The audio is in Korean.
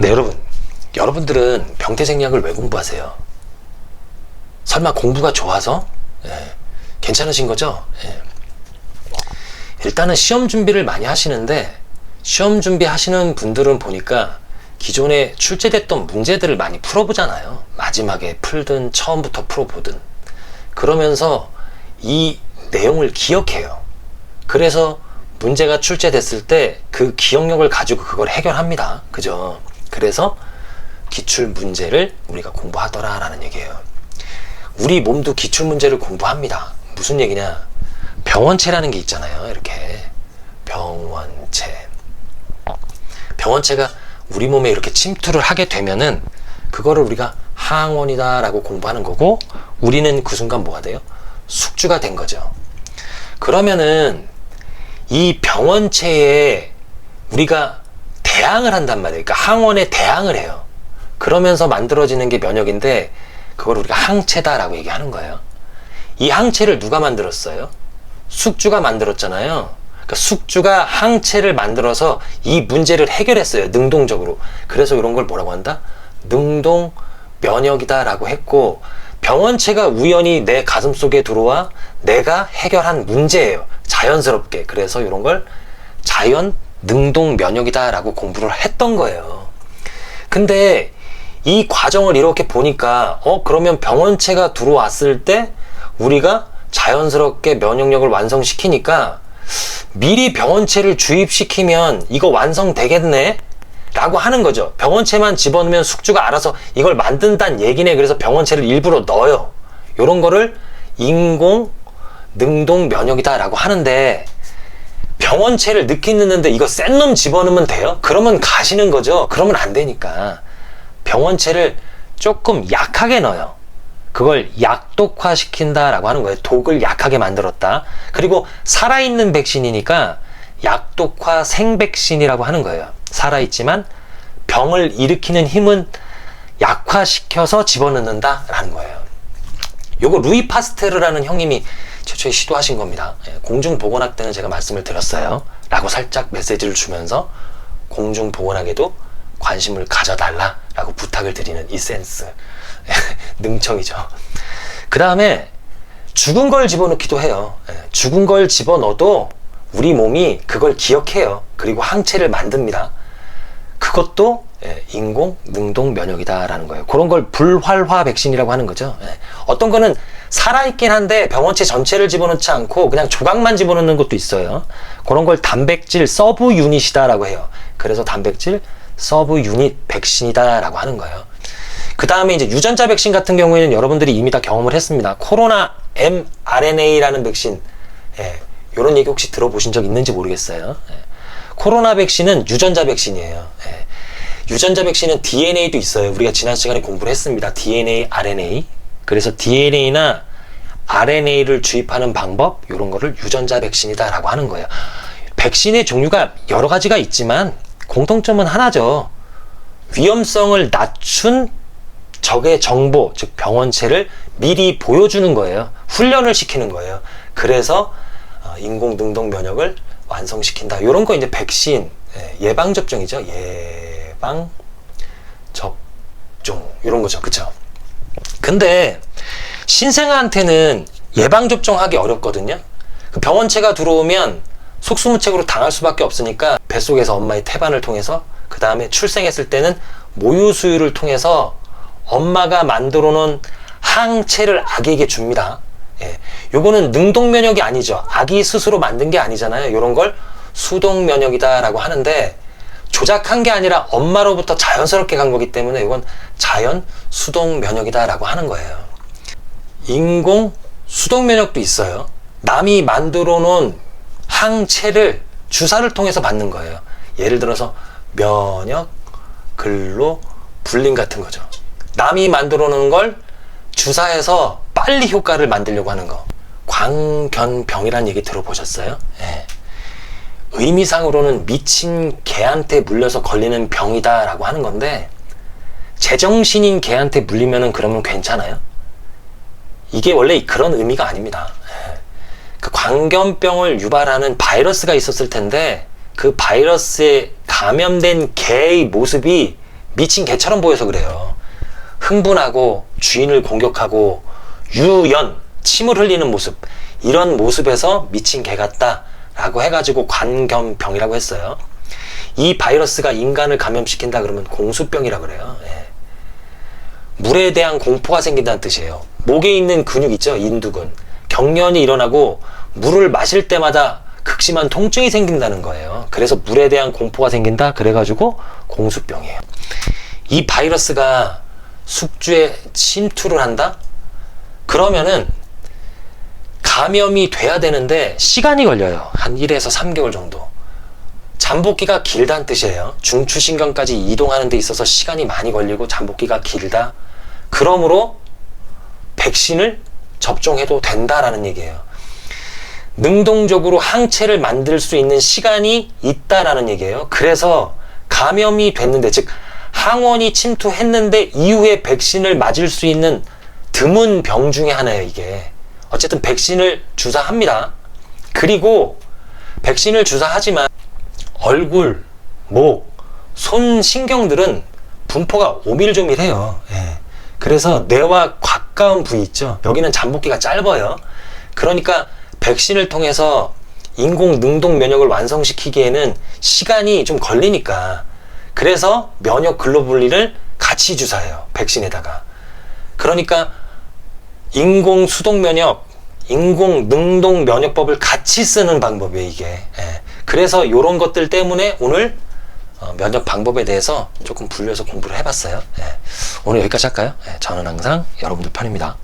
네, 여러분들은 병태생리학을 왜 공부하세요? 설마 공부가 좋아서? 괜찮으신 거죠? 일단은 시험 준비를 많이 하시는데, 시험 준비하시는 분들은 보니까 기존에 출제됐던 문제들을 많이 풀어보잖아요. 마지막에 풀든 처음부터 풀어보든. 그러면서 이 내용을 기억해요. 그래서 문제가 출제됐을 때 그 기억력을 가지고 그걸 해결합니다. 그죠? 그래서 기출 문제를 우리가 공부하더라 라는 얘기예요. 우리 몸도 기출 문제를 공부합니다. 무슨 얘기냐? 병원체라는 게 있잖아요. 이렇게 병원체. 병원체가 우리 몸에 이렇게 침투를 하게 되면은 그거를 우리가 항원이다 라고 공부하는 거고, 우리는 그 순간 뭐가 돼요? 숙주가 된 거죠. 그러면은 이 병원체에 우리가 대항을 한단 말이에요. 그러니까 항원에 대항을 해요. 그러면서 만들어지는 게 면역인데, 그걸 우리가 항체다라고 얘기하는 거예요. 이 항체를 누가 만들었어요? 숙주가 만들었잖아요. 그러니까 숙주가 항체를 만들어서 이 문제를 해결했어요. 능동적으로. 그래서 이런 걸 뭐라고 한다? 능동 면역이다 라고 했고, 병원체가 우연히 내 가슴 속에 들어와 내가 해결한 문제예요. 자연스럽게. 그래서 이런 걸 자연 능동 면역이다 라고 공부를 했던 거예요. 근데 이 과정을 이렇게 보니까 그러면 병원체가 들어왔을 때 우리가 자연스럽게 면역력을 완성시키니까 미리 병원체를 주입시키면 이거 완성되겠네 라고 하는 거죠. 병원체만 집어넣으면 숙주가 알아서 이걸 만든다는 얘기네. 그래서 병원체를 일부러 넣어요. 요런 거를 인공 능동 면역이다 라고 하는데, 병원체를 넣긴 넣는데 이거 센 놈 집어넣으면 돼요? 그러면 가시는 거죠. 그러면 안 되니까 병원체를 조금 약하게 넣어요. 그걸 약독화 시킨다 라고 하는 거예요. 독을 약하게 만들었다. 그리고 살아있는 백신이니까 약독화 생백신이라고 하는 거예요. 살아있지만 병을 일으키는 힘은 약화시켜서 집어넣는다 라는 거예요. 요거 루이 파스테르라는 형님이 최초에 시도하신 겁니다. 공중보건학 때는 제가 말씀을 드렸어요. 라고 살짝 메시지를 주면서 공중보건학에도 관심을 가져달라 라고 부탁을 드리는 이 센스. 능청이죠. 그 다음에 죽은 걸 집어넣기도 해요. 죽은 걸 집어넣어도 우리 몸이 그걸 기억해요. 그리고 항체를 만듭니다. 그것도 인공 능동 면역이다 라는 거예요. 그런 걸 불활화 백신이라고 하는 거죠. 어떤 거는 살아있긴 한데 병원체 전체를 집어넣지 않고 그냥 조각만 집어넣는 것도 있어요. 그런 걸 단백질 서브 유닛이다 라고 해요. 그래서 단백질 서브 유닛 백신이다 라고 하는 거예요. 그 다음에 이제 유전자 백신 같은 경우에는 여러분들이 이미 다 경험을 했습니다. 코로나 mRNA라는 백신. 이런 얘기 혹시 들어보신 적 있는지 모르겠어요. 코로나 백신은 유전자 백신이에요. 유전자 백신은 DNA도 있어요. 우리가 지난 시간에 공부를 했습니다. DNA, RNA. 그래서 DNA나 RNA를 주입하는 방법, 이런 거를 유전자 백신이다 라고 하는 거예요. 백신의 종류가 여러 가지가 있지만 공통점은 하나죠. 위험성을 낮춘 적의 정보, 즉 병원체를 미리 보여주는 거예요. 훈련을 시키는 거예요. 그래서 인공 능동 면역을 완성시킨다. 이런 거 이제 백신, 예방 접종이죠. 예방 접종 이런 거죠. 그쵸? 근데 신생아한테는 예방 접종하기 어렵거든요. 그 병원체가 들어오면 속수무책으로 당할 수밖에 없으니까 뱃속에서 엄마의 태반을 통해서, 그 다음에 출생했을 때는 모유 수유를 통해서 엄마가 만들어 놓은 항체를 아기에게 줍니다. 요거는 능동 면역이 아니죠. 아기 스스로 만든 게 아니잖아요. 요런 걸 수동 면역이다 라고 하는데, 조작한 게 아니라 엄마로부터 자연스럽게 간 거기 때문에 이건 자연 수동 면역이다 라고 하는 거예요. 인공 수동 면역도 있어요. 남이 만들어 놓은 항체를 주사를 통해서 받는 거예요. 예를 들어서 면역 글로 불림 같은 거죠. 남이 만들어 놓은 걸 주사해서 빨리 효과를 만들려고 하는 거. 광견병이라는 얘기 들어보셨어요? 의미상으로는 미친 개한테 물려서 걸리는 병이다 라고 하는 건데, 제정신인 개한테 물리면은 그러면 괜찮아요? 이게 원래 그런 의미가 아닙니다. 그 광견병을 유발하는 바이러스가 있었을 텐데, 그 바이러스에 감염된 개의 모습이 미친 개처럼 보여서 그래요. 흥분하고 주인을 공격하고 유연, 침을 흘리는 모습, 이런 모습에서 미친 개 같다라고 해가지고 관겸병이라고 했어요. 이 바이러스가 인간을 감염시킨다 그러면 공수병이라고 그래요. 예. 물에 대한 공포가 생긴다는 뜻이에요. 목에 있는 근육 있죠? 인두근. 경련이 일어나고 물을 마실 때마다 극심한 통증이 생긴다는 거예요. 그래서 물에 대한 공포가 생긴다 그래가지고 공수병이에요. 이 바이러스가 숙주에 침투를 한다? 그러면은 감염이 돼야 되는데 시간이 걸려요. 한 1에서 3개월 정도. 잠복기가 길다는 뜻이에요. 중추신경까지 이동하는 데 있어서 시간이 많이 걸리고 잠복기가 길다. 그러므로 백신을 접종해도 된다라는 얘기예요. 능동적으로 항체를 만들 수 있는 시간이 있다라는 얘기예요. 그래서 감염이 됐는데, 즉 항원이 침투했는데 이후에 백신을 맞을 수 있는 드문 병 중에 하나예요, 이게. 어쨌든 백신을 주사합니다. 그리고 백신을 주사하지만 얼굴, 목, 손 신경들은 분포가 오밀조밀해요. 예. 그래서 뇌와 가까운 부위 있죠. 여기는 잠복기가 짧아요. 그러니까 백신을 통해서 인공 능동 면역을 완성시키기에는 시간이 좀 걸리니까, 그래서 면역 글로불린을 같이 주사해요, 백신에다가. 그러니까 인공 수동 면역, 인공 능동 면역법을 같이 쓰는 방법이에요, 이게. 예. 그래서 이런 것들 때문에 오늘 면역 방법에 대해서 조금 분류해서 공부를 해봤어요. 예. 오늘 여기까지 할까요? 예. 저는 항상 여러분들 편입니다.